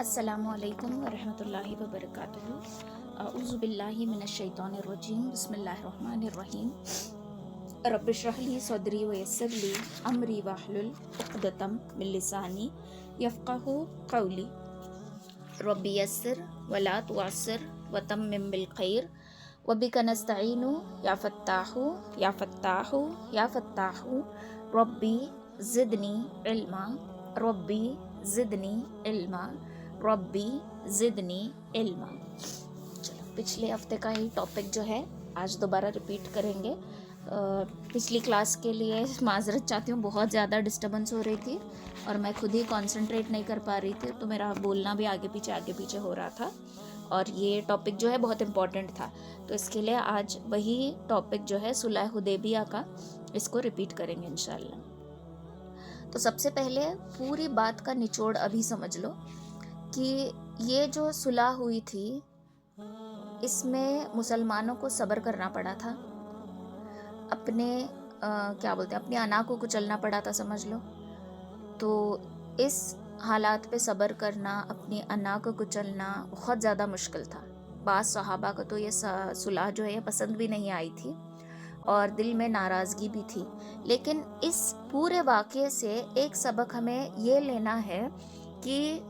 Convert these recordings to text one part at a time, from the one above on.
अस्सलामु अलैकुम वरहमतुल्लाहि वबरकातुहू। अऊज़ु बिल्लाहि मिनश्शैतानिर्रजीम। बिस्मिल्लाहिर्रहमानिर्रहीम। रब्बि इश्रह ली सदरी व यस्सिर ली अमरी वहलुल उक़दतम मिन लिसानी यफ़क़हू क़ौली। रब्बि यस्सिर वला तुअस्सिर वतम्मिम बिल खैर वबिका नस्तईनु या फ़त्ताहू या फ़त्ताहू या फ़त्ताहू रब्बी ज़िदनी इल्मा रब्बी ज़िदनी इल्मा रब्बी ज़िदनी इल्मा। चलो, पिछले हफ्ते का ही टॉपिक जो है आज दोबारा रिपीट करेंगे। पिछली क्लास के लिए माज़रत चाहती हूँ, बहुत ज़्यादा डिस्टर्बेंस हो रही थी और मैं खुद ही कंसंट्रेट नहीं कर पा रही थी, तो मेरा बोलना भी आगे पीछे हो रहा था और ये टॉपिक जो है बहुत इम्पॉर्टेंट था। तो इसके लिए आज वही टॉपिक जो है सुलह हुदैबिया का, इसको रिपीट करेंगे इंशाल्लाह। तो सबसे पहले पूरी बात का निचोड़ अभी समझ लो कि ये जो सुलह हुई थी इसमें मुसलमानों को सब्र करना पड़ा था, अपने अपने अना को कुचलना पड़ा था, समझ लो। तो इस हालात पे सब्र करना, अपने अना को कुचलना बहुत ज़्यादा मुश्किल था। बाज़ सहाबा को तो ये सुलह जो है ये पसंद भी नहीं आई थी और दिल में नाराज़गी भी थी। लेकिन इस पूरे वाक़ये से एक सबक हमें ये लेना है कि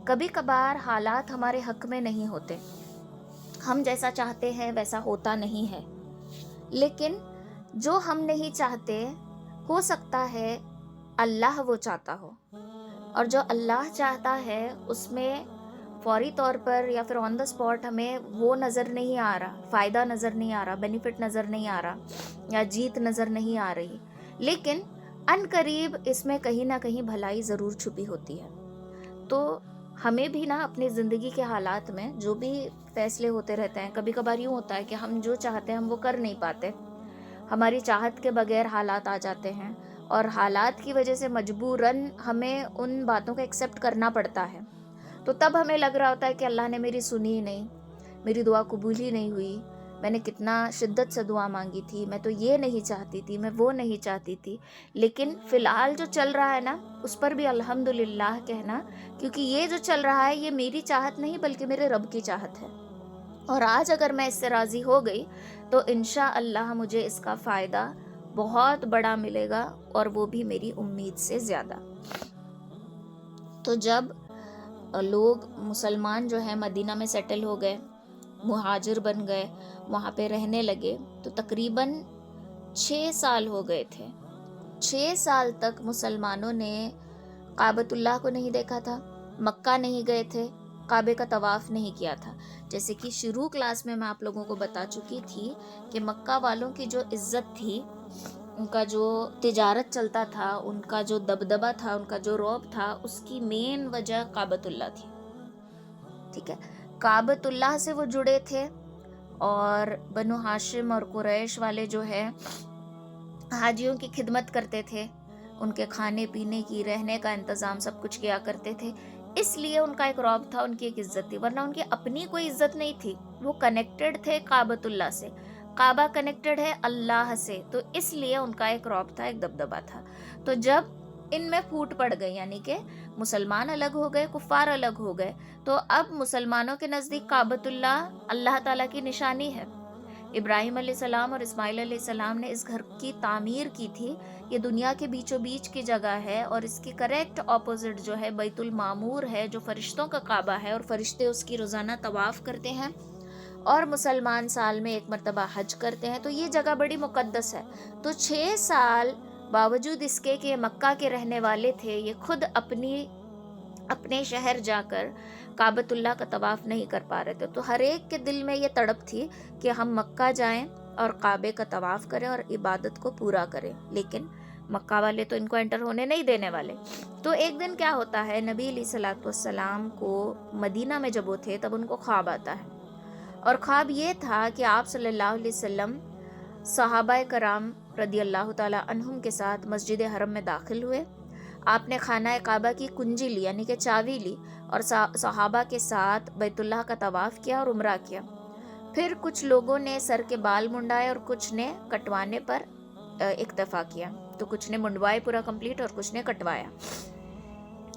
कभी कभार हालात हमारे हक़ में नहीं होते, हम जैसा चाहते हैं वैसा होता नहीं है, लेकिन जो हम नहीं चाहते हो सकता है अल्लाह वो चाहता हो, और जो अल्लाह चाहता है उसमें फौरी तौर पर या फिर ऑन द स्पॉट हमें वो नज़र नहीं आ रहा, फ़ायदा नज़र नहीं आ रहा, बेनिफिट नज़र नहीं आ रहा या जीत नज़र नहीं आ रही, लेकिन अनकरीब इसमें कहीं ना कहीं भलाई ज़रूर छुपी होती है। तो हमें भी ना अपनी ज़िंदगी के हालात में जो भी फ़ैसले होते रहते हैं, कभी कभार यूँ होता है कि हम जो चाहते हैं हम वो कर नहीं पाते, हमारी चाहत के बगैर हालात आ जाते हैं और हालात की वजह से मजबूरन हमें उन बातों को एक्सेप्ट करना पड़ता है। तो तब हमें लग रहा होता है कि अल्लाह ने मेरी सुनी ही नहीं, मेरी दुआ कबूल ही नहीं हुई, मैंने कितना शिद्दत से दुआ मांगी थी, मैं तो ये नहीं चाहती थी, मैं वो नहीं चाहती थी। लेकिन फ़िलहाल जो चल रहा है ना उस पर भी अल्हम्दुलिल्लाह कहना, क्योंकि ये जो चल रहा है ये मेरी चाहत नहीं बल्कि मेरे रब की चाहत है, और आज अगर मैं इससे राज़ी हो गई तो इंशाअल्लाह मुझे इसका फ़ायदा बहुत बड़ा मिलेगा, और वो भी मेरी उम्मीद से ज़्यादा। तो जब लोग मुसलमान जो है मदीना में सेटल हो गए, मुहाजिर बन गए, वहाँ पे रहने लगे, तो तकरीबन 6 साल हो गए थे। 6 साल तक मुसलमानों ने काबतुल्लाह को नहीं देखा था, मक्का नहीं गए थे, काबे का तवाफ़ नहीं किया था। जैसे कि शुरू क्लास में मैं आप लोगों को बता चुकी थी कि मक्का वालों की जो इज़्ज़त थी, उनका जो तिजारत चलता था, उनका जो दबदबा था, उनका जो रौब था, उसकी मेन वजह काबतुल्लाह थी। ठीक है, काबतुल्लाह से वो जुड़े थे और बनु हाशिम और कुरैश वाले जो है हाजियों की खिदमत करते थे, उनके खाने पीने की, रहने का इंतज़ाम सब कुछ किया करते थे, इसलिए उनका एक रौब था, उनकी एक इज़्ज़त थी, वरना उनकी अपनी कोई इज़्ज़त नहीं थी। वो कनेक्टेड थे काबतुल्लाह से, काबा कनेक्टेड है अल्लाह से, तो इसलिए उनका एक रौब था, एक दबदबा था। तो जब इनमें फूट पड़ गई, यानी कि मुसलमान अलग हो गए, कुफ़ार अलग हो गए, तो अब मुसलमानों के नज़दीक काबतुल्लाह अल्लाह ताला की निशानी है। इब्राहिम अलैहिस्सलाम और इस्माइल अलैहिस्सलाम ने इस घर की तामीर की थी। ये दुनिया के बीचों बीच की जगह है और इसकी करेक्ट ऑपोजिट जो है बैतुल मामूर है, जो फरिश्तों का काबा है, और फरिश्ते उसकी रोज़ाना तवाफ़ करते हैं और मुसलमान साल में एक मरतबा हज करते हैं। तो ये जगह बड़ी मुक़द्दस है। तो 6 साल बावजूद इसके कि ये मक्का के रहने वाले थे, ये खुद अपने शहर जाकर काबतुल्लाह का तवाफ़ नहीं कर पा रहे थे। तो हर एक के दिल में ये तड़प थी कि हम मक्का जाएं और काबे का तवाफ़ करें और इबादत को पूरा करें, लेकिन मक्का वाले तो इनको एंटर होने नहीं देने वाले। तो एक दिन क्या होता है, नबी अलैहिस्सलातु वस्सलाम को मदीना में जब वो थे तब उनको ख्वाब आता है, और ख्वाब ये था कि आप सल्लल्लाहु अलैहि वसल्लम सहाबाए कराम रदियल्लाहु ताला अन्हुम के साथ मस्जिद हरम में दाखिल हुए। आपने खाना काबा की कुंजी ली, यानी कि चाबी ली, और सहाबा के साथ बैतुल्लाह का तवाफ़ किया और उम्रा किया। फिर कुछ लोगों ने सर के बाल मुंडाए और कुछ ने कटवाने पर इक्तफ़ा किया। तो कुछ ने मुंडवाए पूरा कंप्लीट और कुछ ने कटवाया।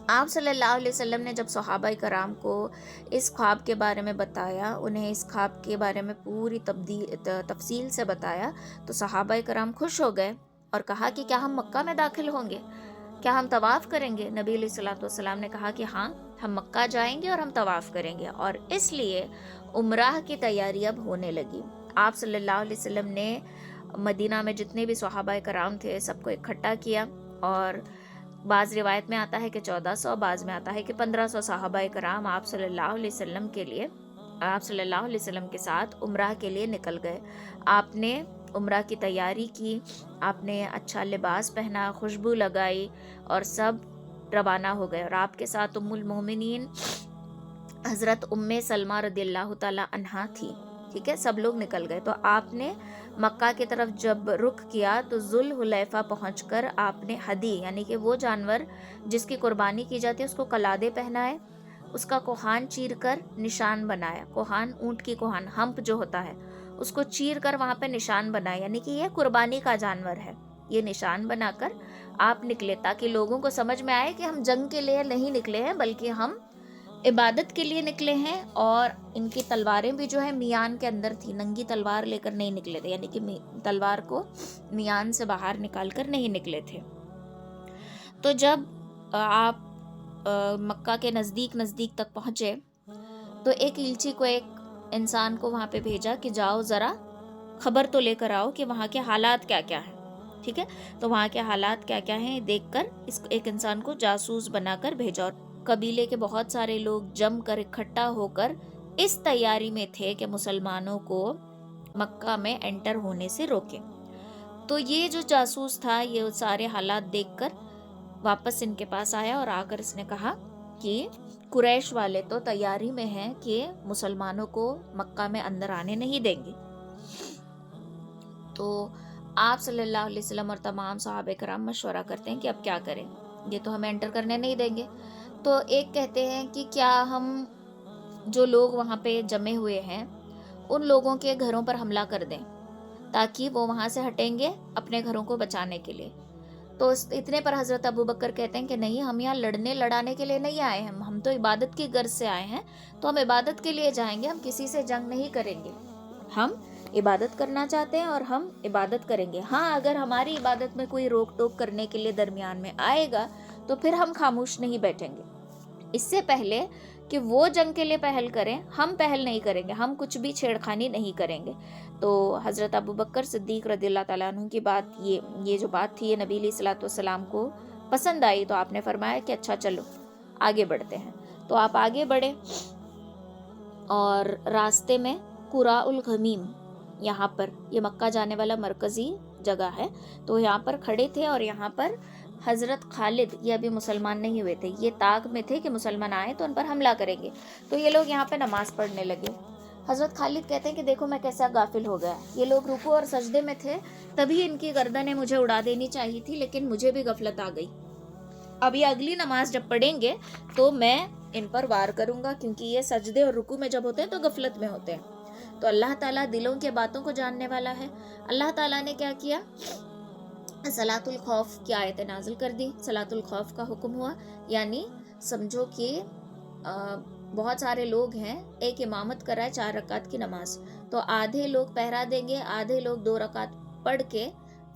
آپ صلی اللہ علیہ وسلم نے جب صحابہ کرام کو اس خواب کے بارے میں بتایا، انہیں اس خواب کے بارے میں پوری تفصیل سے بتایا، تو صحابہ کرام خوش ہو گئے اور کہا کہ کیا ہم مکہ میں داخل ہوں گے، کیا ہم طواف کریں گے؟ نبی علیہ الصلوۃ والسلام نے کہا کہ ہاں، ہم مکہ جائیں گے اور ہم طواف کریں گے، اور اس لیے عمرہ کی تیاری اب ہونے لگی۔ آپ صلی اللہ علیہ وسلم نے مدینہ میں جتنے بھی صحابہ کرام تھے سب کو اکٹھا کیا، اور بعض روایت میں آتا ہے کہ 1400، بعض میں آتا ہے کہ 1500 صحابہ کرام آپ صلی اللہ علیہ وسلم کے ساتھ عمرہ کے لیے نکل گئے۔ آپ نے عمرہ کی تیاری کی، آپ نے اچھا لباس پہنا، خوشبو لگائی، اور سب روانہ ہو گئے، اور آپ کے ساتھ ام المومنین حضرت ام سلمہ رضی اللہ تعالی عنہا تھی۔ ٹھیک ہے، سب لوگ نکل گئے۔ تو آپ نے مکہ کی طرف جب رخ کیا تو ذوالحلیفہ پہنچ کر آپ نے ہدی، یعنی کہ وہ جانور جس کی قربانی کی جاتی ہے، اس کو قلادے پہنائے، اس کا کوہان چیر کر نشان بنایا۔ کوہان، اونٹ کی کوہان، ہمپ جو ہوتا ہے، اس کو چیر کر وہاں پہ نشان بنایا، یعنی کہ یہ قربانی کا جانور ہے۔ یہ نشان بنا کر آپ نکلے تاکہ لوگوں کو سمجھ میں آئے کہ ہم جنگ کے لیے نہیں نکلے ہیں بلکہ ہم عبادت کے لیے نکلے ہیں۔ اور ان کی تلواریں بھی جو ہے میان کے اندر تھی، ننگی تلوار لے کر نہیں نکلے تھے، یعنی کہ تلوار کو میان سے باہر نکال کر نہیں نکلے تھے۔ تو جب آپ مکہ کے نزدیک تک پہنچے تو ایک ایلچی کو، ایک انسان کو وہاں پہ بھیجا کہ جاؤ ذرا خبر تو لے کر آؤ کہ وہاں کے حالات کیا کیا ہیں۔ ٹھیک ہے، تو وہاں کے حالات کیا کیا ہیں دیکھ کر اس ایک انسان کو جاسوس بنا کر بھیجا، اور قبیلے کے بہت سارے لوگ جم کر اکٹھا ہو کر اس تیاری میں تھے کہ مسلمانوں کو مکہ میں انٹر ہونے سے روکیں۔ تو یہ جو جاسوس تھا یہ سارے حالات دیکھ کر واپس ان کے پاس آیا، اور آ کر اس نے کہا کہ قریش والے تو تیاری میں ہیں کہ مسلمانوں کو مکہ میں اندر آنے نہیں دیں گے۔ تو آپ صلی اللہ علیہ وسلم اور تمام صحابہ کرام مشورہ کرتے ہیں کہ اب کیا کریں، یہ تو ہمیں انٹر کرنے نہیں دیں گے۔ تو ایک کہتے ہیں کہ کیا ہم جو لوگ وہاں پہ جمے ہوئے ہیں ان لوگوں کے گھروں پر حملہ کر دیں تاکہ وہ وہاں سے ہٹیں گے اپنے گھروں کو بچانے کے لیے۔ تو اتنے پر حضرت ابوبکر کہتے ہیں کہ نہیں، ہم یہاں لڑنے لڑانے کے لیے نہیں آئے ہیں، ہم تو عبادت کی غرض سے آئے ہیں، تو ہم عبادت کے لیے جائیں گے، ہم کسی سے جنگ نہیں کریں گے، ہم عبادت کرنا چاہتے ہیں اور ہم عبادت کریں گے۔ ہاں، اگر ہماری عبادت میں کوئی روک ٹوک کرنے کے لیے درمیان میں آئے گا تو پھر ہم خاموش نہیں بیٹھیں گے۔ اس سے پہلے کہ وہ جنگ کے لیے پہل کریں، ہم پہل نہیں کریں گے، ہم کچھ بھی چھیڑخانی نہیں کریں گے۔ تو حضرت ابوبکر صدیق رضی اللہ تعالیٰ عنہ کی بات، یہ جو بات تھی، یہ نبی علیہ الصلوۃ والسلام کو پسند آئی، تو آپ نے فرمایا کہ اچھا چلو آگے بڑھتے ہیں۔ تو آپ آگے بڑھے، اور راستے میں قراء الغمیم، یہاں پر یہ مکہ جانے والا مرکزی جگہ ہے، تو یہاں پر کھڑے تھے، اور یہاں پر حضرت خالد، یہ ابھی مسلمان نہیں ہوئے تھے، یہ طاق میں تھے کہ مسلمان آئے تو ان پر حملہ کریں گے، تو یہ لوگ یہاں پہ نماز پڑھنے لگے۔ حضرت خالد کہتے ہیں کہ دیکھو میں کیسا غافل ہو گیا، یہ لوگ رکوع اور سجدے میں تھے، تبھی ان کی گردنیں مجھے اڑا دینی چاہیے تھی، لیکن مجھے بھی غفلت آ گئی۔ اب یہ اگلی نماز جب پڑھیں گے تو میں ان پر وار کروں گا، کیونکہ یہ سجدے اور رکوع میں جب ہوتے ہیں تو غفلت میں ہوتے ہیں۔ تو اللہ تعالیٰ دلوں کے باتوں کو جاننے والا ہے۔ اللہ تعالیٰ نے کیا کیا، صلاۃ الخوف کی آیت نازل کر دی، صلاۃ الخوف کا حکم ہوا، یعنی سمجھو کہ بہت سارے لوگ ہیں، ایک امامت کر رہا ہے 4 رکعت کی نماز، تو آدھے لوگ پہرا دیں گے، آدھے لوگ 2 رکعت پڑھ کے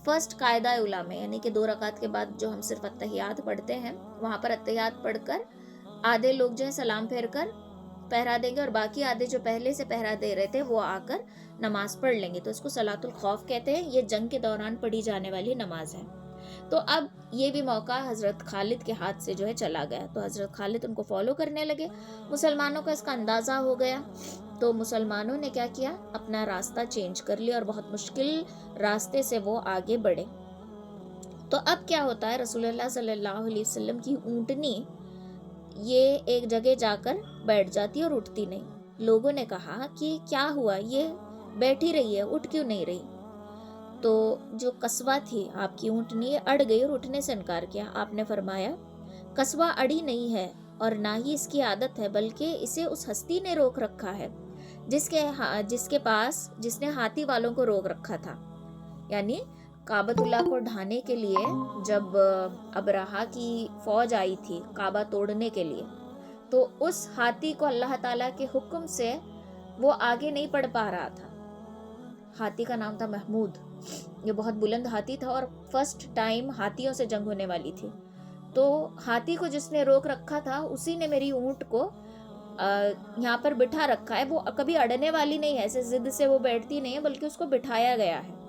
فرسٹ قاعدہ اولیٰ میں، یعنی کہ 2 رکعت کے بعد جو ہم صرف اتحیات پڑھتے ہیں وہاں پر اتحیات پڑھ کر آدھے لوگ جو ہے سلام پھیر کر پہرا دیں گے، اور باقی آدھے جو پہلے سے پہرا دے رہے تھے وہ آ کر نماز پڑھ لیں گے۔ تو اس کو صلاۃ الخوف کہتے ہیں، یہ جنگ کے دوران پڑھی جانے والی نماز ہے۔ تو اب یہ بھی موقع حضرت خالد کے ہاتھ سے جو ہے چلا گیا، تو حضرت خالد ان کو فالو کرنے لگے، مسلمانوں کا اس کا اندازہ ہو گیا، تو مسلمانوں نے کیا کیا، اپنا راستہ چینج کر لیا، اور بہت مشکل راستے سے وہ آگے بڑھے۔ تو اب کیا ہوتا ہے، رسول اللہ صلی اللہ علیہ وسلم کی اونٹنی یہ ایک جگہ جا کر بیٹھ جاتی ہے اور اٹھتی نہیں۔ لوگوں نے کہا کہ کیا ہوا، یہ بیٹھی رہی ہے، اٹھ کیوں نہیں رہی؟ تو جو قصوہ تھی آپ کی اونٹنی اڑ گئی اور اٹھنے سے انکار کیا۔ آپ نے فرمایا قصوہ اڑی نہیں ہے اور نہ ہی اس کی عادت ہے، بلکہ اسے اس ہستی نے روک رکھا ہے جس کے پاس، جس نے ہاتھی والوں کو روک رکھا تھا، یعنی काबत उल्लाह को ढाने के लिए जब अबराहा की फौज आई थी काबा तोड़ने के लिए, तो उस हाथी को अल्लाह ताला के हुक्म से वो आगे नहीं बढ़ पा रहा था। हाथी का नाम था महमूद। ये बहुत बुलंद हाथी था और फर्स्ट टाइम हाथियों से जंग होने वाली थी। तो हाथी को जिसने रोक रखा था उसी ने मेरी ऊंट को यहाँ पर बिठा रखा है। वो कभी अड़ने वाली नहीं है, ऐसे जिद से वो बैठती नहीं है, बल्कि उसको बिठाया गया है।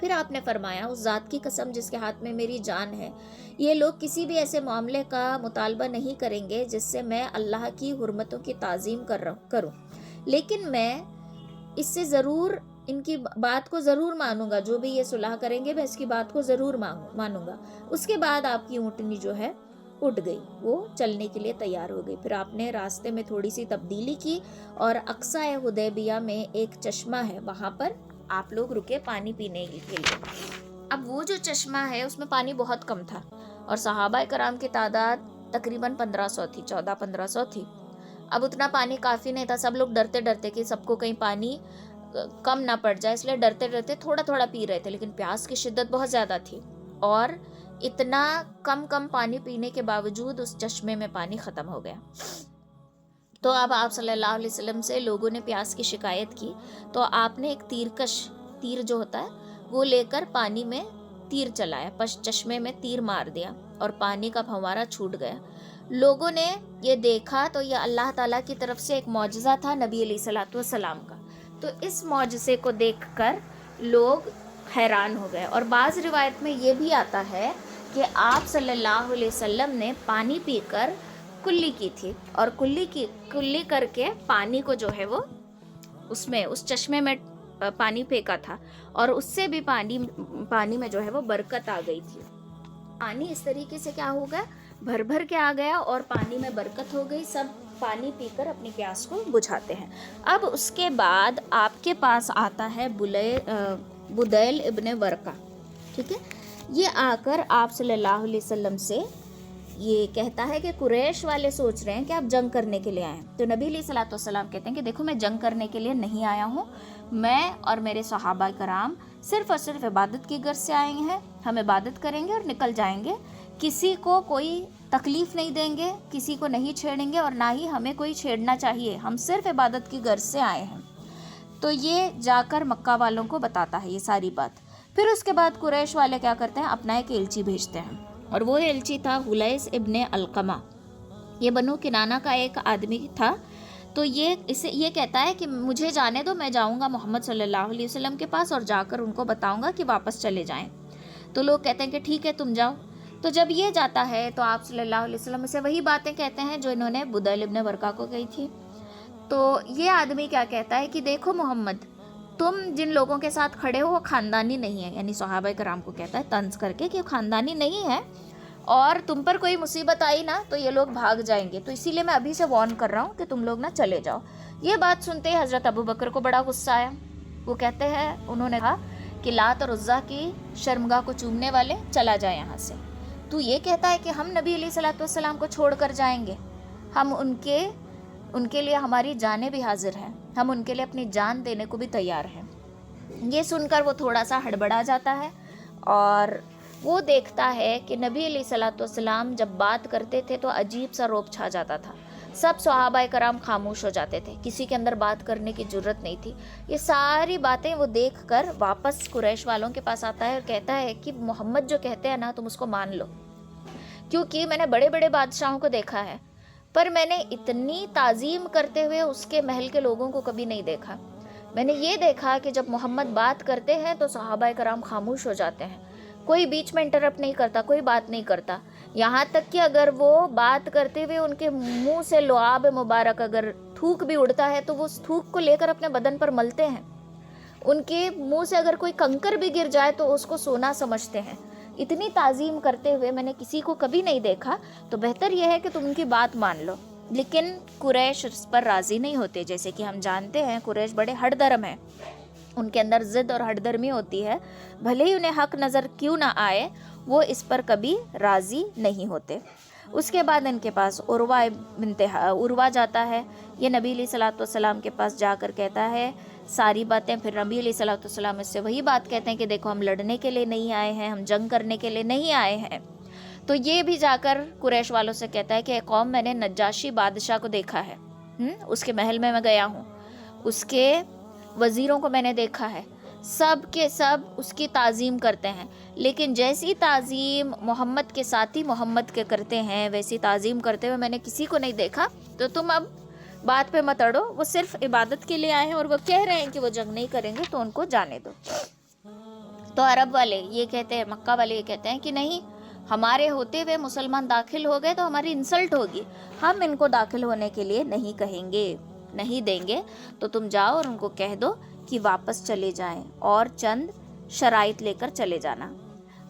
फिर आपने फरमाया, उस ज़ात की कसम जिसके हाथ में मेरी जान है, ये लोग किसी भी ऐसे मामले का मुतालबा नहीं करेंगे जिससे मैं अल्लाह की हुर्मतों की ताज़ीम करूँ, लेकिन मैं इससे ज़रूर इनकी बात को ज़रूर मानूंगा। जो भी ये सुलह करेंगे मैं इसकी बात को ज़रूर मानूंगा। उसके बाद आपकी ऊँटनी जो है उठ गई, वो चलने के लिए तैयार हो गई। फिर आपने रास्ते में थोड़ी सी तब्दीली की और अक्सा हुदैबिया में एक चश्मा है, वहाँ पर आप लोग रुके पानी पीने के लिए। अब वो जो चश्मा है उसमें पानी बहुत कम था और सहाबा कराम की तादाद तकरीबन 1500 थी, 1400-1500 थी। अब उतना पानी काफ़ी नहीं था। सब लोग डरते डरते कि सबको कहीं पानी कम ना पड़ जाए, इसलिए डरते डरते थोड़ा थोड़ा पी रहे थे। लेकिन प्यास की शिद्दत बहुत ज़्यादा थी और इतना कम पानी पीने के बावजूद उस चश्मे में पानी ख़त्म हो गया। तो अब आप सल्लल्लाहु अलैहि वसल्लम से लोगों ने प्यास की शिकायत की, तो आपने एक तीर जो होता है वो लेकर पानी में तीर चलाया, चश्मे में तीर मार दिया और पानी का फव्वारा छूट गया। लोगों ने ये देखा तो ये अल्लाह ताला की तरफ से एक मौजज़ा था नबी अलैहिस्सलातु वस्सलाम का। तो इस मौजज़े को देखकर लोग हैरान हो गए। और बाज़ रिवायत में ये भी आता है कि आप सल्लल्लाहु अलैहि वसल्लम ने पानी पीकर कुल्ली की थी और कुल्ली करके पानी को जो है वो उसमें उस चश्मे में पानी फेंका था और उससे भी पानी में जो है वो बरकत आ गई थी। पानी इस तरीके से क्या हो गया, भर भर के आ गया और पानी में बरकत हो गई। सब पानी पीकर अपनी प्यास को बुझाते हैं। अब उसके बाद आपके पास आता है बुदैल इब्ने वरका, ठीक है। ये आकर आप सल्लल्लाहु अलैहि वसल्लम से ये कहता है कि कुरैश वाले सोच रहे हैं कि आप जंग करने के लिए आए हैं। तो नबी अलैहिस्सलातु वस्सलाम कहते हैं कि देखो, मैं जंग करने के लिए नहीं आया हूँ, मैं और मेरे सहाबा कराम सिर्फ़ और सिर्फ इबादत की गर्ज से आए हैं। हम इबादत करेंगे और निकल जाएंगे, किसी को कोई तकलीफ़ नहीं देंगे, किसी को नहीं छेड़ेंगे और ना ही हमें कोई छेड़ना चाहिए, हम सिर्फ इबादत की गर्ज से आए हैं। तो ये जाकर मक्का वालों को बताता है ये सारी बात। फिर उसके बाद कुरैश वाले क्या करते हैं, अपना एक एलची भेजते हैं और वो एलची था हुलैस इब्ने अलकमा। ये बनु किनाना का एक आदमी था। तो ये कहता है कि मुझे जाने दो, मैं जाऊंगा मोहम्मद सल्लल्लाहु अलैहि वसल्लम के पास और जाकर उनको बताऊंगा कि वापस चले जाएं। तो लोग कहते हैं कि ठीक है, तुम जाओ। तो जब ये जाता है तो आप सल्लल्लाहु अलैहि वसल्लम से वही बातें कहते हैं जो इन्होंने बुदैल इब्ने वरका को कही थी। तो ये आदमी क्या कहता है कि देखो मोहम्मद, तुम जिन लोगों के साथ खड़े हो वो ख़ानदानी नहीं है, यानी सहाबा कराम को कहता है तंज करके कि ख़ानदानी नहीं है और तुम पर कोई मुसीबत आई ना तो ये लोग भाग जाएंगे, तो इसीलिए मैं अभी से वार्न कर रहा हूँ कि तुम लोग ना चले जाओ। ये बात सुनते ही हज़रत अबू बकर को बड़ा गुस्सा आया। वो कहते हैं, उन्होंने कहा कि लात और उज़्ज़ा की शर्मगाह को चूमने वाले, चला जाए यहाँ से। तू ये कहता है कि हम नबी अलैहिस्सलातु वस्सलाम को छोड़ कर जाएंगे, हम उनके लिए हमारी जानें भी हाजिर हैं, हम उनके लिए अपनी जान देने को भी तैयार हैं। ये सुनकर वो थोड़ा सा हड़बड़ा जाता है और वो देखता है कि नबी अलैहिस्सलातु वस्सलाम जब बात करते थे तो अजीब सा रौब छा जाता था। सब सहाबाए कराम खामोश हो जाते थे, किसी के अंदर बात करने की जुर्रत नहीं थी। ये सारी बातें वो देखकर वापस कुरैश वालों के पास आता है और कहता है कि मोहम्मद जो कहते हैं ना, तुम उसको मान लो, क्योंकि मैंने बड़े बड़े बादशाहों को देखा है पर मैंने इतनी ताज़ीम करते हुए उसके महल के लोगों को कभी नहीं देखा। मैंने ये देखा कि जब मोहम्मद बात करते हैं तो सहाबाए कराम खामोश हो जाते हैं, कोई बीच में इंटरप्ट नहीं करता, कोई बात नहीं करता। यहाँ तक कि अगर वो बात करते हुए उनके मुंह से लुआब मुबारक अगर थूक भी उड़ता है तो वो उस थूक को लेकर अपने बदन पर मलते हैं। उनके मुंह से अगर कोई कंकर भी गिर जाए तो उसको सोना समझते हैं। इतनी ताज़ीम करते हुए मैंने किसी को कभी नहीं देखा, तो बेहतर यह है कि तुम उनकी बात मान लो। लेकिन कुरैश इस पर राज़ी नहीं होते। जैसे कि हम जानते हैं कुरैश बड़े हठधर्म हैं, उनके अंदर ज़िद और हठधर्मी होती है। भले ही उन्हें हक नज़र क्यों ना आए, वो इस पर कभी राज़ी नहीं होते। उसके बाद इनके पास उर्वा जाता है। ये नबी अलैहिस्सलातु वस्सलाम के पास जाकर कहता है, सारी बातें। फिर नबी अलैहिस्सलाम इससे वही बात कहते हैं कि देखो हम लड़ने के लिए नहीं आए हैं, हम जंग करने के लिए नहीं आए हैं। तो ये भी जाकर कुरैश वालों से कहता है कि कौम, मैंने नज्जाशी बादशाह को देखा है, उसके महल में मैं गया हूँ, उसके वज़ीरों को मैंने देखा है, सब के सब उसकी ताज़ीम करते हैं, लेकिन जैसी ताज़ीम मोहम्मद के साथी मोहम्मद के करते हैं वैसी ताज़ीम करते हुए मैंने किसी को नहीं देखा। तो तुम अब बात पे मत अड़ो, वो सिर्फ इबादत के लिए आए हैं और वो कह रहे हैं कि वो जंग नहीं करेंगे, तो उनको जाने दो। तो अरब वाले ये कहते हैं, मक्का वाले ये कहते हैं कि नहीं, हमारे होते हुए मुसलमान दाखिल हो गए तो हमारी इंसल्ट होगी, हम इनको दाखिल होने के लिए नहीं कहेंगे, नहीं देंगे। तो तुम जाओ और उनको कह दो कि वापस चले जाएं और चंद शराइत लेकर चले जाना।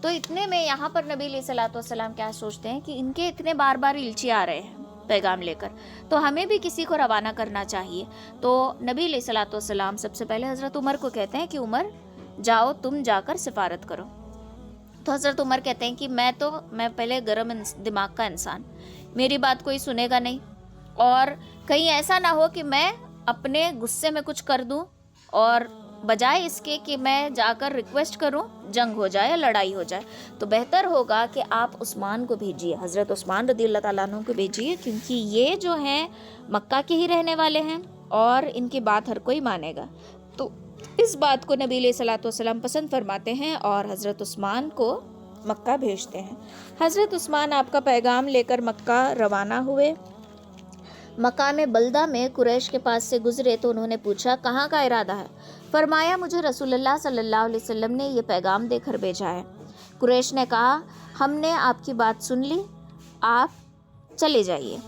तो इतने में यहाँ पर नबी अलैहिस्सलातु वस्सलाम क्या सोचते हैं कि इनके इतने बार बार इल्ची आ रहे हैं पैगाम लेकर, तो हमें भी किसी को रवाना करना चाहिए। तो नबी अलैहिस्सलातु वस्सलाम सबसे पहले हज़रत उमर को कहते हैं कि उमर जाओ, तुम जाकर सिफारत करो। तो हज़रत उमर कहते हैं कि मैं पहले गर्म दिमाग का इंसान, मेरी बात कोई सुनेगा नहीं, और कहीं ऐसा ना हो कि मैं अपने गुस्से में कुछ कर दूं और बजाय इसके कि मैं जाकर रिक्वेस्ट करूं जंग हो जाए या लड़ाई हो जाए, तो बेहतर होगा कि आप उस्मान को भेजिए, हज़रत उस्मान रज़ियल्लाहु ताला अन्हु को भेजिए, क्योंकि ये जो हैं मक्का के ही रहने वाले हैं और इनकी बात हर कोई मानेगा। तो इस बात को नबी अलैहिस्सलातु वस्सलाम पसंद फरमाते हैं और हज़रत उस्मान को मक्का भेजते हैं। हज़रत उस्मान आपका पैगाम लेकर मक्का रवाना हुए। मकाम बल्दा में कुरैश के पास से गुजरे तो उन्होंने पूछा, कहाँ का इरादा है? फरमाया, मुझे रसूलुल्लाह सल्लल्लाहु अलैहि वसल्लम ने ये पैगाम देकर भेजा है। कुरैश ने कहा, हमने आपकी बात सुन ली, आप चले जाइए।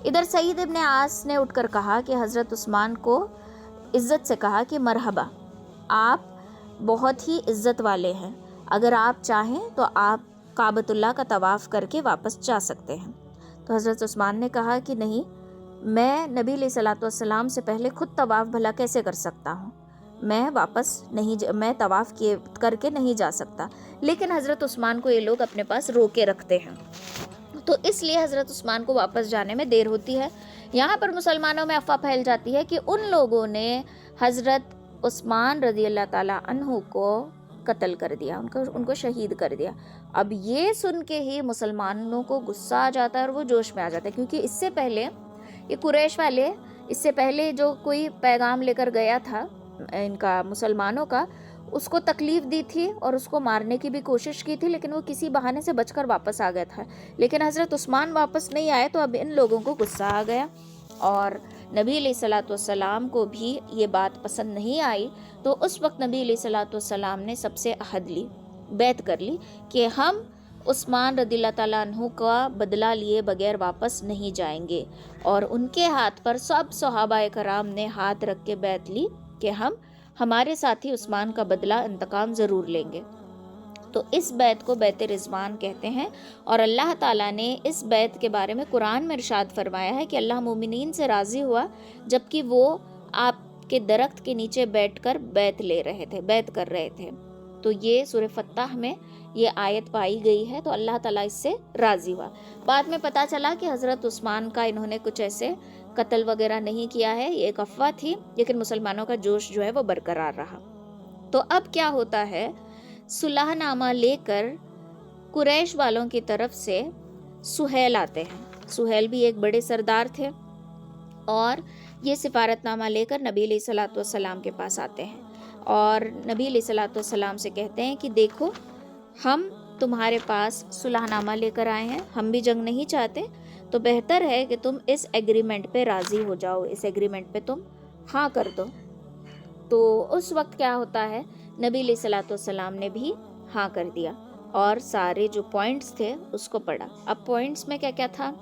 इधर सईद इब्न आस ने उठकर कहा कि हज़रत उस्मान को इज़्ज़त से कहा कि मरहबा, आप बहुत ही इज़्ज़त वाले हैं, अगर आप चाहें तो आप काबतुल्लाह का तवाफ़ करके वापस जा सकते हैं। तो हज़रत उस्मान ने कहा कि नहीं, मैं नबी अलैहिस्सलातु वस्सलाम से पहले खुद तवाफ़ भला कैसे कर सकता हूँ, मैं तवाफ़ किए करके नहीं जा सकता। लेकिन हज़रत उस्मान को ये लोग अपने पास रोके रखते हैं, तो इसलिए हज़रत उस्मान को वापस जाने में देर होती है। यहाँ पर मुसलमानों में अफवाह फैल जाती है कि उन लोगों ने हज़रत उस्मान रज़ियल्लाहु ताला अन्हु को कत्ल कर दिया, उनको शहीद कर दिया। अब ये सुन के ही मुसलमानों को गुस्सा आ जाता है और वो जोश में आ जाता है, क्योंकि इससे पहले ये कुरैश वाले, इससे पहले जो कोई पैगाम लेकर गया था इनका मुसलमानों का, उसको तकलीफ़ दी थी और उसको मारने की भी कोशिश की थी, लेकिन वो किसी बहाने से बचकर वापस आ गया था। लेकिन हज़रत उस्मान वापस नहीं आए, तो अब इन लोगों को गुस्सा आ गया और नबी अलैहिस्सलातु वस्सलाम को भी ये बात पसंद नहीं आई। तो उस वक्त नबी अलैहिस्सलातु वस्सलाम ने सबसे अहद ली, बैत कर ली कि हम उस्मान रज़ियल्लाहु ताला अन्हु का बदला लिए बगैर वापस नहीं जाएंगे। और उनके हाथ पर सब सहाबाए कराम ने हाथ रख के बैत ली कि हम हमारे साथी उस्मान का बदला इंतकाम ज़रूर लेंगे। तो इस बैत को बैत रिज़वान कहते हैं। और अल्लाह ताला ने इस बैत के बारे में कुरान में इरशाद फरमाया है कि अल्लाह मोमिनीन से राज़ी हुआ जबकि वो आपके दरख्त के नीचे बैठकर बैत कर रहे थे। तो ये सूरह फत्ताह में ये आयत पाई गई है, तो अल्लाह ताला इससे राज़ी हुआ। बाद में पता चला कि हज़रत उस्मान का इन्होंने कुछ ऐसे कत्ल वगैरह नहीं किया है, ये एक अफवाह थी, लेकिन मुसलमानों का जोश जो है वो बरकरार रहा। तो अब क्या होता है, सुलहनामा लेकर कुरैश वालों की तरफ से सुहेल आते हैं। सुहेल भी एक बड़े सरदार थे और ये सिफारतनामा लेकर नबी अलैहिस्सलातु वस्सलाम के पास आते हैं और नबी अलैहिस्सलातु वस्सलाम से कहते हैं कि देखो, हम तुम्हारे पास सुलहनामा लेकर आए हैं, हम भी जंग नहीं चाहते, तो बेहतर है कि तुम इस एग्रीमेंट पे राज़ी हो जाओ, इस एग्रीमेंट पे तुम हाँ कर दो। तो उस वक्त क्या होता है, नबी अलैहिस्सलातु वस्सलाम ने भी हाँ कर दिया और सारे जो पॉइंट्स थे उसको पढ़ा। अब पॉइंट्स में क्या क्या था,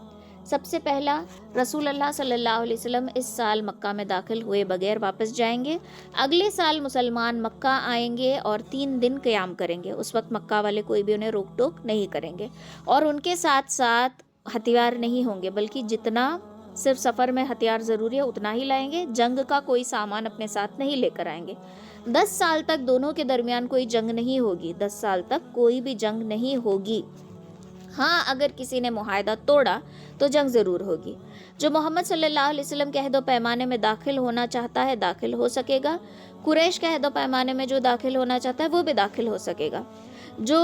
सबसे पहला, रसूल अल्लाह सल्लल्लाहु अलैहि वसल्लम इस साल मक्का में दाखिल हुए बगैर वापस जाएंगे। अगले साल मुसलमान मक्का आएंगे और 3 दिन क़याम करेंगे। उस वक्त मक्का वाले कोई भी उन्हें रोक टोक नहीं करेंगे और उनके साथ साथ हथियार नहीं होंगे, बल्कि जितना सिर्फ सफ़र में हथियार ज़रूरी है उतना ही लाएंगे, जंग का कोई सामान अपने साथ नहीं लेकर आएंगे। 10 साल तक दोनों के दरमियान कोई जंग नहीं होगी, 10 साल तक कोई भी जंग नहीं होगी। हाँ, अगर किसी ने मुआहदा तोड़ा तो जंग ज़रूर होगी। جو محمد صلی اللہ علیہ وسلم کے عہد و پیمانے میں داخل ہونا چاہتا ہے داخل ہو سکے گا، قریش کے عہد و پیمانے میں جو داخل ہونا چاہتا ہے وہ بھی داخل ہو سکے گا۔ جو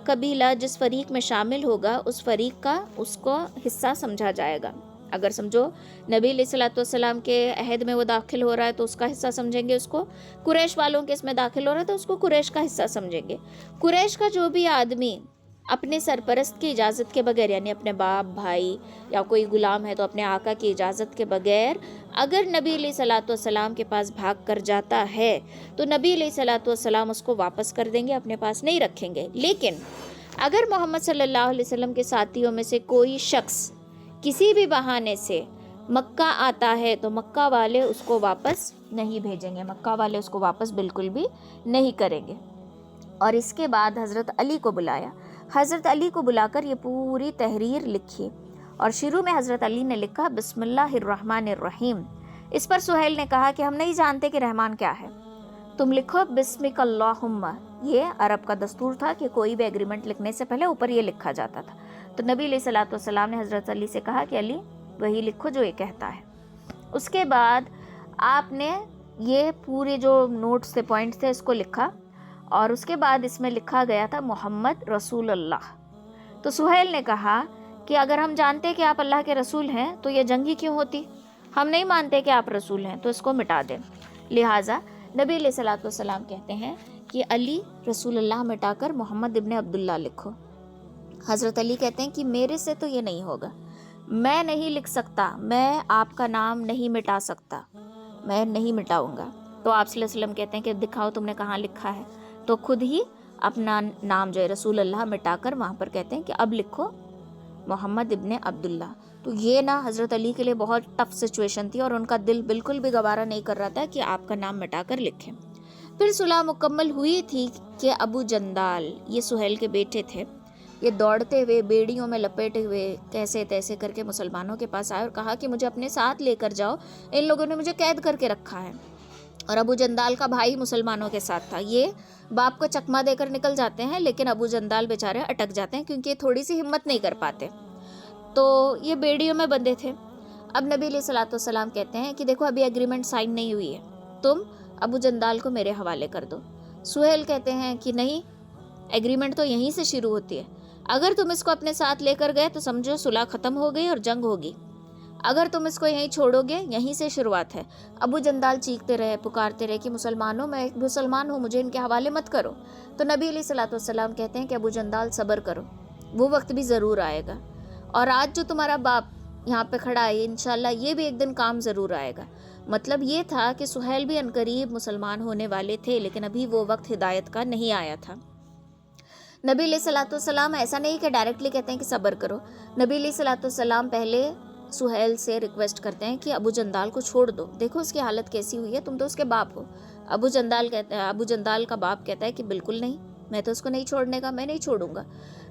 قبیلہ جس فریق میں شامل ہوگا اس فریق کا اس کو حصہ سمجھا جائے گا۔ اگر سمجھو نبی علیہ الصلوۃ والسلام کے عہد میں وہ داخل ہو رہا ہے تو اس کا حصہ سمجھیں گے اس کو، قریش والوں کے اس میں داخل ہو رہا ہے تو اس کو قریش کا حصہ سمجھیں گے۔ قریش کا جو بھی آدمی اپنے سرپرست کی اجازت کے بغیر، یعنی اپنے باپ، بھائی یا کوئی غلام ہے تو اپنے آقا کی اجازت کے بغیر اگر نبی علیہ الصلوۃ والسلام کے پاس بھاگ کر جاتا ہے تو نبی علیہ الصلوۃ والسلام اس کو واپس کر دیں گے، اپنے پاس نہیں رکھیں گے۔ لیکن اگر محمد صلی اللہ علیہ وسلم کے ساتھیوں میں سے کوئی شخص کسی بھی بہانے سے مکہ آتا ہے تو مکہ والے اس کو واپس نہیں بھیجیں گے، مکہ والے اس کو واپس بالکل بھی نہیں کریں گے۔ اور اس کے بعد حضرت علی کو بلایا، حضرت علی کو بلا کر یہ پوری تحریر لکھی، اور شروع میں حضرت علی نے لکھا بسم اللہ الرحمن الرحیم۔ اس پر سہیل نے کہا کہ ہم نہیں جانتے کہ رحمان کیا ہے، تم لکھو بسمک اللہم۔ یہ عرب کا دستور تھا کہ کوئی بھی ایگریمنٹ لکھنے سے پہلے اوپر یہ لکھا جاتا تھا۔ تو نبی علیہ الصلوۃ والسلام نے حضرت علی سے کہا کہ علی وہی لکھو جو یہ کہتا ہے۔ اس کے بعد آپ نے یہ پورے جو نوٹس تھے، پوائنٹس تھے، اس کو لکھا، اور اس کے بعد اس میں لکھا گیا تھا محمد رسول اللہ۔ تو سہیل نے کہا کہ اگر ہم جانتے کہ آپ اللہ کے رسول ہیں تو یہ جنگ ہی کیوں ہوتی؟ ہم نہیں مانتے کہ آپ رسول ہیں، تو اس کو مٹا دیں۔ لہٰذا نبی علیہ الصلوۃ والسلام کہتے ہیں کہ علی رسول اللہ مٹا کر محمد ابن عبداللہ لکھو۔ حضرت علی کہتے ہیں کہ میرے سے تو یہ نہیں ہوگا، میں نہیں لکھ سکتا، میں آپ کا نام نہیں مٹا سکتا، میں نہیں مٹاؤں گا۔ تو آپ صلی اللہ علیہ وسلم کہتے ہیں کہ دکھاؤ تم نے کہاں لکھا ہے، تو خود ہی اپنا نام جو ہے رسول اللہ مٹا کر وہاں پر کہتے ہیں کہ اب لکھو محمد ابن عبداللہ۔ تو یہ نا حضرت علی کے لیے بہت ٹف سچویشن تھی، اور ان کا دل بالکل بھی گوارا نہیں کر رہا تھا کہ آپ کا نام مٹا کر لکھیں۔ پھر صلح مکمل ہوئی تھی کہ ابو جندال، یہ سہیل کے بیٹے تھے، یہ دوڑتے ہوئے بیڑیوں میں لپیٹے ہوئے کیسے تیسے کر کے مسلمانوں کے پاس آئے اور کہا کہ مجھے اپنے ساتھ لے کر جاؤ، ان لوگوں نے مجھے قید کر کے رکھا ہے۔ اور ابو جندال کا بھائی مسلمانوں کے ساتھ تھا۔ یہ باپ کو چکمہ دے کر نکل جاتے ہیں، لیکن ابو جندال بیچارے اٹک جاتے ہیں کیونکہ یہ تھوڑی سی ہمت نہیں کر پاتے، تو یہ بیڑیوں میں بندھے تھے۔ اب نبی علیہ الصلوۃ والسلام کہتے ہیں کہ دیکھو ابھی ایگریمنٹ سائن نہیں ہوئی ہے، تم ابو جندال کو میرے حوالے کر دو۔ سہیل کہتے ہیں کہ نہیں، ایگریمنٹ تو یہیں سے شروع ہوتی ہے، اگر تم اس کو اپنے ساتھ لے کر گئے تو سمجھو صلح ختم ہو گئی اور جنگ ہوگی، اگر تم اس کو یہیں چھوڑو گے یہیں سے شروعات ہے۔ ابو جندال چیختے رہے، پکارتے رہے کہ مسلمانوں، میں ایک مسلمان ہوں، مجھے ان کے حوالے مت کرو۔ تو نبی علیہ الصلوۃ والسلام کہتے ہیں کہ ابو جندال صبر کرو، وہ وقت بھی ضرور آئے گا، اور آج جو تمہارا باپ یہاں پہ کھڑا ہے انشاءاللہ یہ بھی ایک دن کام ضرور آئے گا۔ مطلب یہ تھا کہ سہیل بھی عنقریب مسلمان ہونے والے تھے، لیکن ابھی وہ وقت ہدایت کا نہیں آیا تھا۔ نبی علیہ الصلوۃ والسلام ایسا نہیں کہ ڈائریکٹلی کہتے ہیں کہ صبر کرو، نبی علیہ الصلوۃ والسلام پہلے سہیل سے ریکویسٹ کرتے ہیں کہ ابو جندال کو چھوڑ دو، دیکھو اس کی حالت کیسی ہوئی ہے، تم تو اس کے باپ ہو۔ ابو جندال کا باپ کہتا ہے کہ بالکل نہیں، میں تو اس کو نہیں چھوڑنے کا، میں نہیں چھوڑوں گا۔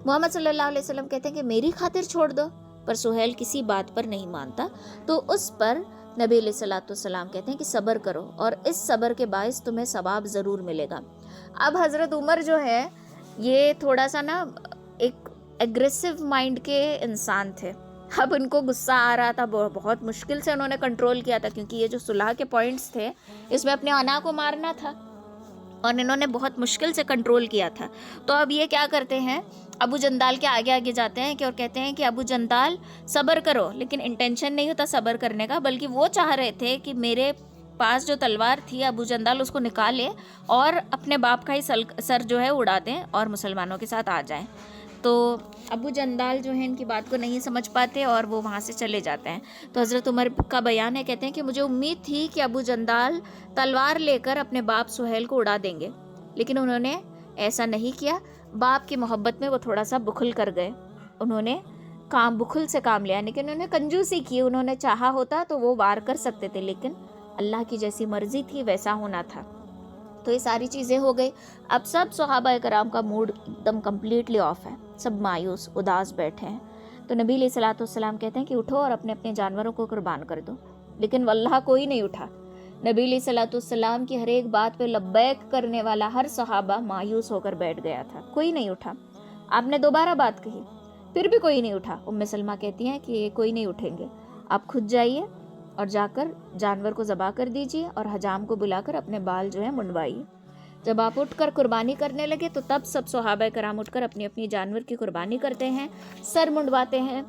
محمد صلی اللہ علیہ وسلم کہتے ہیں کہ میری خاطر چھوڑ دو، پر سہیل کسی بات پر نہیں مانتا، تو اس پر نبی علیہ الصلوۃ والسلام کہتے ہیں کہ صبر کرو، اور اس صبر کے باعث تمہیں ثواب ضرور ملے گا۔ اب حضرت عمر جو ہے یہ تھوڑا سا نا ایک ایگریسو مائنڈ کے انسان تھے، اب ان کو غصہ آ رہا تھا، بہت مشکل سے انہوں نے کنٹرول کیا تھا، کیونکہ یہ جو صلح کے پوائنٹس تھے اس میں اپنے انا کو مارنا تھا، اور انہوں نے بہت مشکل سے کنٹرول کیا تھا۔ تو اب یہ کیا کرتے ہیں، ابو جندال کے آگے آگے جاتے ہیں کہ اور کہتے ہیں کہ ابو جندال صبر کرو، لیکن انٹینشن نہیں ہوتا صبر کرنے کا، بلکہ وہ چاہ رہے تھے کہ میرے پاس جو تلوار تھی ابو جندال اس کو نکالے اور اپنے باپ کا ہی سر جو ہے اڑا دیں اور مسلمانوں کے ساتھ آ جائیں۔ تو ابو جندال جو ہیں ان کی بات کو نہیں سمجھ پاتے اور وہ وہاں سے چلے جاتے ہیں۔ تو حضرت عمر کا بیان ہے، کہتے ہیں کہ مجھے امید تھی کہ ابو جندال تلوار لے کر اپنے باپ سہیل کو اڑا دیں گے، لیکن انہوں نے ایسا نہیں کیا، باپ کی محبت میں وہ تھوڑا سا بخل کر گئے، انہوں نے بخل سے کام لیا، لیکن انہوں نے کنجوسی کی، انہوں نے چاہا ہوتا تو وہ وار کر سکتے تھے، لیکن اللہ کی جیسی مرضی تھی ویسا ہونا تھا۔ تو یہ ساری چیزیں ہو گئی۔ اب سب صحابہ کرام کا موڈ ایک دم کمپلیٹلی آف ہے، سب مایوس اداس بیٹھے ہیں۔ تو نبی علیہ الصلوۃ والسلام کہتے ہیں کہ اٹھو اور اپنے اپنے جانوروں کو قربان کر دو، لیکن واللہ کوئی نہیں اٹھا۔ نبی علیہ الصلوۃ والسلام کی ہر ایک بات پہ لبیک کرنے والا ہر صحابہ مایوس ہو کر بیٹھ گیا تھا، کوئی نہیں اٹھا۔ آپ نے دوبارہ بات کہی، پھر بھی کوئی نہیں اٹھا۔ ام سلمہ کہتی ہیں کہ کوئی نہیں اٹھیں گے۔ آپ خود جائیے اور جا کر جانور کو ذبح کر دیجیے اور حجام کو بلا کر اپنے بال جو ہے منڈوائیے. جب آپ اٹھ کر قربانی کرنے لگے تو تب سب صحابہ کرام اٹھ کر اپنی اپنی جانور کی قربانی کرتے ہیں, سر منڈواتے ہیں.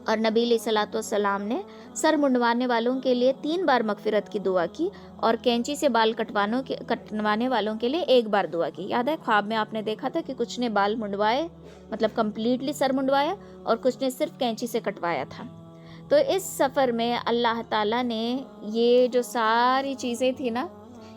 اور نبی علیہ الصلوۃ والسلام نے سر منڈوانے والوں کے لیے 3 بار مغفرت کی دعا کی اور کینچی سے بال کٹوانے والوں کے لیے 1 بار دعا کی. یاد ہے خواب میں آپ نے دیکھا تھا کہ کچھ نے بال منڈوائے, مطلب کمپلیٹلی سر منڈوایا, اور کچھ نے صرف کینچی سے کٹوایا تھا. تو اس سفر میں اللہ تعالیٰ نے یہ جو ساری چیزیں تھی نا,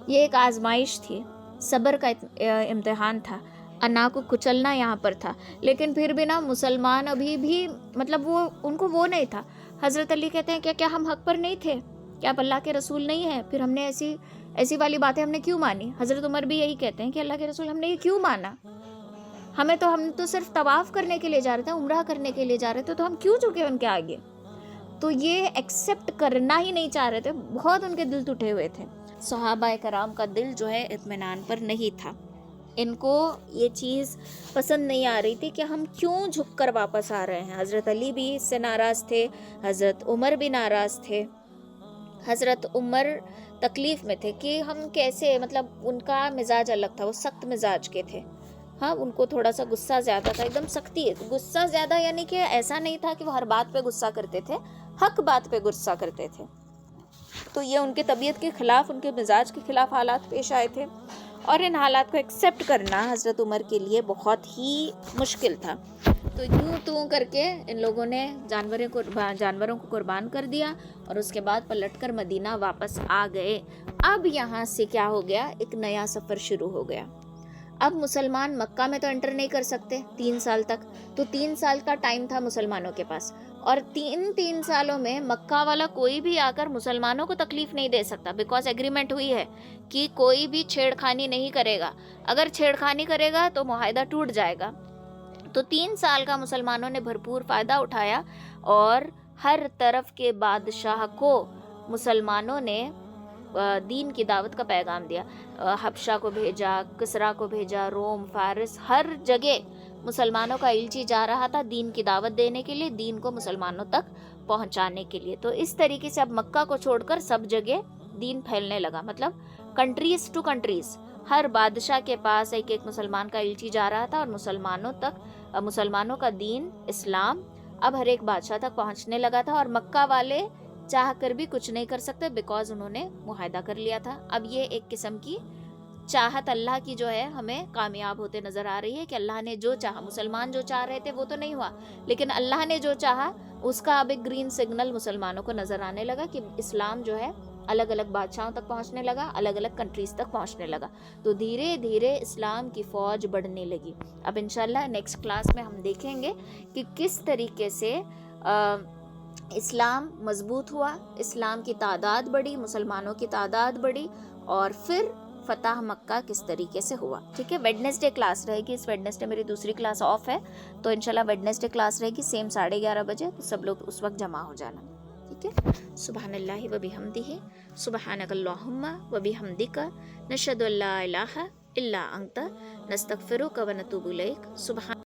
یہ ایک آزمائش تھی, صبر کا امتحان تھا. انا کو کچلنا یہاں پر تھا, لیکن پھر بھی نا مسلمان ابھی بھی مطلب وہ ان کو وہ نہیں تھا. حضرت علی کہتے ہیں کیا ہم حق پر نہیں تھے, کیا آپ اللہ کے رسول نہیں ہیں, پھر ہم نے ایسی والی باتیں ہم نے کیوں مانی. حضرت عمر بھی یہی کہتے ہیں کہ اللہ کے رسول ہم نے یہ کیوں مانا, ہم تو صرف طواف کرنے کے لیے جا رہے تھے, عمرہ کرنے کے لیے جا رہے تھے, تو ہم کیوں جھکے ان کے آگے. تو یہ ایکسیپٹ کرنا ہی نہیں چاہ رہے تھے, بہت ان کے دل ٹوٹے ہوئے تھے. صحابہ کرام کا دل جو ہے اطمینان پر نہیں تھا, ان کو یہ چیز پسند نہیں آ رہی تھی کہ ہم کیوں جھک کر واپس آ رہے ہیں. حضرت علی بھی اس سے ناراض تھے, حضرت عمر بھی ناراض تھے. حضرت عمر تکلیف میں تھے کہ ہم کیسے, مطلب ان کا مزاج الگ تھا, وہ سخت مزاج کے تھے. ہاں, ان کو تھوڑا سا غصہ زیادہ تھا, ایک دم سختی ہے. غصہ زیادہ یعنی کہ ایسا نہیں تھا کہ وہ ہر بات پہ غصہ کرتے تھے, حق بات پہ غصہ کرتے تھے. تو یہ ان کے طبیعت کے خلاف, ان کے مزاج کے خلاف حالات پیش آئے تھے, اور ان حالات کو ایکسیپٹ کرنا حضرت عمر کے لیے بہت ہی مشکل تھا. تو یوں کر کے ان لوگوں نے جانوروں کو قربان کر دیا, اور اس کے بعد پلٹ کر مدینہ واپس آ گئے. اب یہاں سے کیا ہو گیا, ایک نیا سفر شروع ہو گیا. اب مسلمان مکہ میں تو انٹر نہیں کر سکتے 3 سال تک, تو 3 سال کا ٹائم تھا مسلمانوں کے پاس, اور 3 سالوں میں مکہ والا کوئی بھی آ کر مسلمانوں کو تکلیف نہیں دے سکتا, بیکاز ایگریمنٹ ہوئی ہے کہ کوئی بھی چھیڑخانی نہیں کرے گا. اگر چھیڑخانی کرے گا تو معاہدہ ٹوٹ جائے گا. تو 3 سال کا مسلمانوں نے بھرپور فائدہ اٹھایا, اور ہر طرف کے بادشاہ کو مسلمانوں نے دین کی دعوت کا پیغام دیا. حبشہ کو بھیجا, کسرا کو بھیجا, روم, فارس, ہر جگہ مسلمانوں کا ایلچی جا رہا تھا دین کی دعوت دینے کے لیے, دین کو مسلمانوں تک پہنچانے کے لیے. تو اس طریقے سے اب مکہ کو چھوڑ کر سب جگہ دین پھیلنے لگا, مطلب کنٹریز ٹو کنٹریز, ہر بادشاہ کے پاس ایک مسلمان کا ایلچی جا رہا تھا, اور مسلمانوں کا دین اسلام اب ہر ایک بادشاہ تک پہنچنے لگا تھا. اور مکہ والے چاہ کر بھی کچھ نہیں کر سکتے, بیکاز انہوں نے معاہدہ کر لیا تھا. اب یہ ایک قسم کی چاہت اللہ کی جو ہے ہمیں کامیاب ہوتے نظر آ رہی ہے کہ اللہ نے جو چاہا, مسلمان جو چاہ رہے تھے وہ تو نہیں ہوا, لیکن اللہ نے جو چاہا اس کا اب ایک گرین سگنل مسلمانوں کو نظر آنے لگا کہ اسلام جو ہے الگ الگ بادشاہوں تک پہنچنے لگا, الگ الگ کنٹریز تک پہنچنے لگا. تو دھیرے دھیرے اسلام کی فوج بڑھنے لگی. اب انشاءاللہ نیکسٹ کلاس میں ہم دیکھیں گے کہ کس طریقے سے اسلام مضبوط ہوا, اسلام کی تعداد بڑھی, مسلمانوں کی تعداد بڑھی, اور پھر فتح مکہ کس طریقے سے ہوا. ٹھیک ہے, ویڈنسڈے کلاس رہے گی. اس ویڈنسڈے میری دوسری کلاس آف ہے, تو انشاءاللہ ویڈنسڈے کلاس رہے گی سیم 11:30 بجے, تو سب لوگ اس وقت جمع ہو جانا. ٹھیک ہے, سبحان اللہ و بحمدہ, سبحانک اللہم و بحمدک, نشہد ان لا الہ الا انت, نستغفرک و نتوب الیک. سبحان